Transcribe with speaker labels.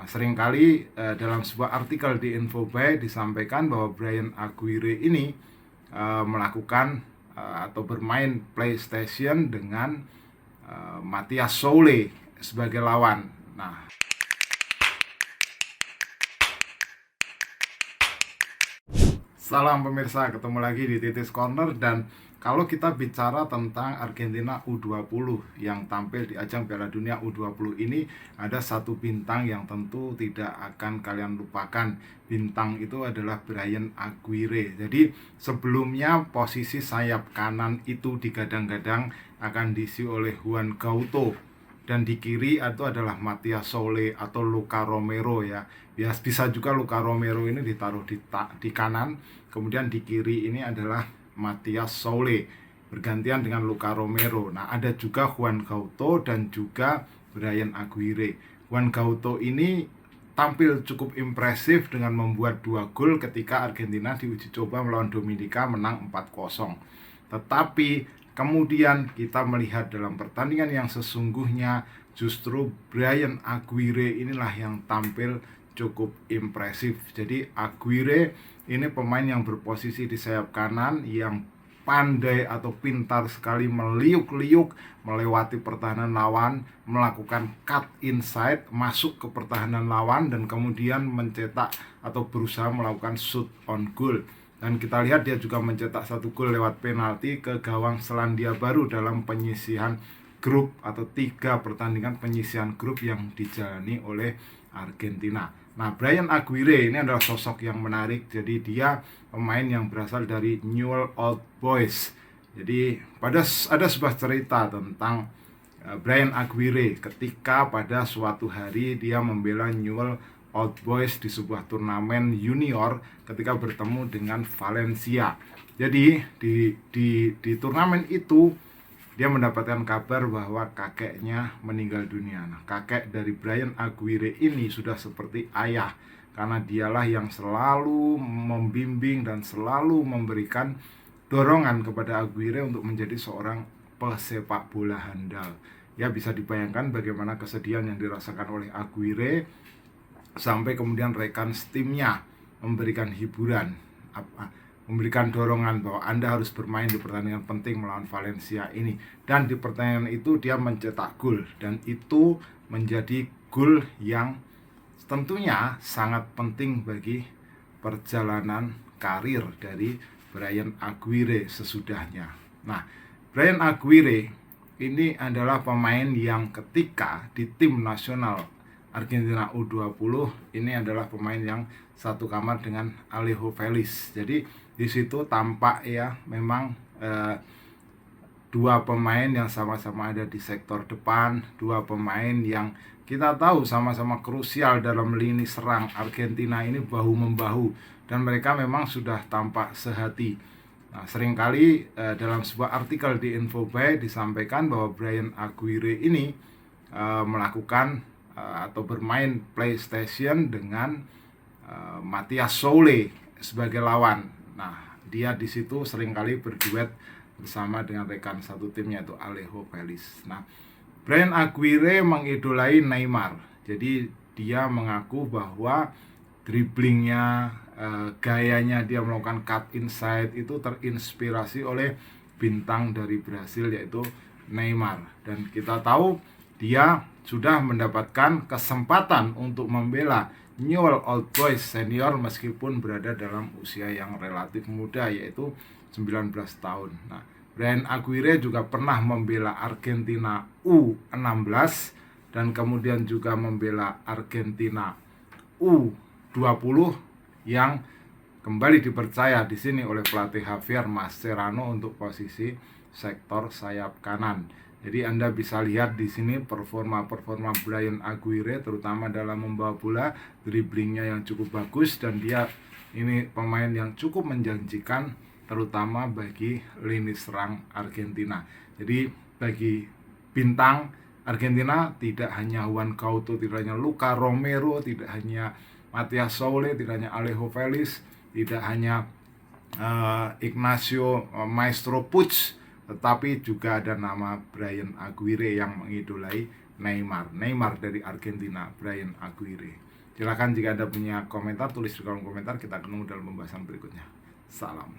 Speaker 1: Nah, seringkali dalam sebuah artikel di Infobay disampaikan bahwa Bryan Aguirre ini melakukan atau bermain PlayStation dengan Matthias Soule sebagai lawan. Nah, salam pemirsa, ketemu lagi di Titis Corner. Dan kalau kita bicara tentang Argentina U20 yang tampil di ajang Piala Dunia U20 ini, ada satu bintang yang tentu tidak akan kalian lupakan. Bintang itu adalah Bryan Aguirre. Jadi sebelumnya posisi sayap kanan itu digadang-gadang akan diisi oleh Juan Guaito, dan di kiri itu adalah Matthias Soule atau Luca Romero ya. Bisa juga Luca Romero ini ditaruh di kanan, kemudian di kiri ini adalah Matthias Soule bergantian dengan Luca Romero. Nah, ada juga Juan Guaito dan juga Bryan Aguirre. Juan Guaito ini tampil cukup impresif dengan membuat 2 gol ketika Argentina diuji coba melawan Dominika menang 4-0. Tetapi kemudian kita melihat dalam pertandingan yang sesungguhnya justru Bryan Aguirre inilah yang tampil cukup impresif. Jadi Aguirre ini pemain yang berposisi di sayap kanan yang pandai atau pintar sekali meliuk-liuk melewati pertahanan lawan, melakukan cut inside, masuk ke pertahanan lawan, dan kemudian mencetak atau berusaha melakukan shoot on goal. Dan kita lihat dia juga mencetak 1 gol lewat penalti ke gawang Selandia Baru dalam penyisihan grup atau 3 pertandingan penyisihan grup yang dijalani oleh Argentina. Nah, Bryan Aguirre ini adalah sosok yang menarik. Jadi dia pemain yang berasal dari Newell's Old Boys. Jadi ada sebuah cerita tentang Bryan Aguirre ketika pada suatu hari dia membela Newell's Old Boys di sebuah turnamen junior ketika bertemu dengan Valencia. Jadi di turnamen itu dia mendapatkan kabar bahwa kakeknya meninggal dunia. Nah, kakek dari Bryan Aguirre ini sudah seperti ayah, karena dialah yang selalu membimbing dan selalu memberikan dorongan kepada Aguirre untuk menjadi seorang pesepak bola handal. Ya, bisa dibayangkan bagaimana kesedihan yang dirasakan oleh Aguirre sampai kemudian rekan timnya memberikan hiburan, memberikan dorongan bahwa Anda harus bermain di pertandingan penting melawan Valencia ini. Dan di pertandingan itu dia mencetak gol, dan itu menjadi gol yang tentunya sangat penting bagi perjalanan karir dari Bryan Aguirre sesudahnya. Nah, Bryan Aguirre ini adalah pemain yang ketika di tim nasional Argentina U20 ini adalah pemain yang satu kamar dengan Alejo Feliz. Jadi di situ tampak ya memang 2 pemain yang sama-sama ada di sektor depan, 2 pemain yang kita tahu sama-sama krusial dalam lini serang Argentina ini, bahu-membahu, dan mereka memang sudah tampak sehati. Nah, seringkali dalam sebuah artikel di Infobay disampaikan bahwa Bryan Aguirre ini melakukan atau bermain PlayStation dengan Matthias Soule sebagai lawan. Nah, dia di situ seringkali berduet bersama dengan rekan satu timnya yaitu Alejo Feliz. Nah, Bryan Aguirre mengidolai Neymar. Jadi dia mengaku bahwa dribblingnya, gayanya dia melakukan cut inside itu terinspirasi oleh bintang dari Brasil yaitu Neymar. Dan kita tahu dia sudah mendapatkan kesempatan untuk membela Newell's Old Boys senior meskipun berada dalam usia yang relatif muda yaitu 19 tahun. Nah, Bryan Aguirre juga pernah membela Argentina U16 dan kemudian juga membela Argentina U20 yang kembali dipercaya di sini oleh pelatih Javier Mascherano untuk posisi sektor sayap kanan. Jadi Anda bisa lihat di sini performa Bryan Aguirre terutama dalam membawa bola, dribblingnya yang cukup bagus, dan dia ini pemain yang cukup menjanjikan terutama bagi lini serang Argentina. Jadi bagi bintang Argentina tidak hanya Juan Guaito, tidak hanya Luca Romero, tidak hanya Matthias Soule, tidak hanya Alejo Feliz, tidak hanya Ignacio Maestro Puig, tetapi juga ada nama Bryan Aguirre yang mengidolai Neymar dari Argentina, Brian Aguirre. Silakan jika Anda punya komentar, tulis di kolom komentar. Kita ketemu dalam pembahasan berikutnya. Salam.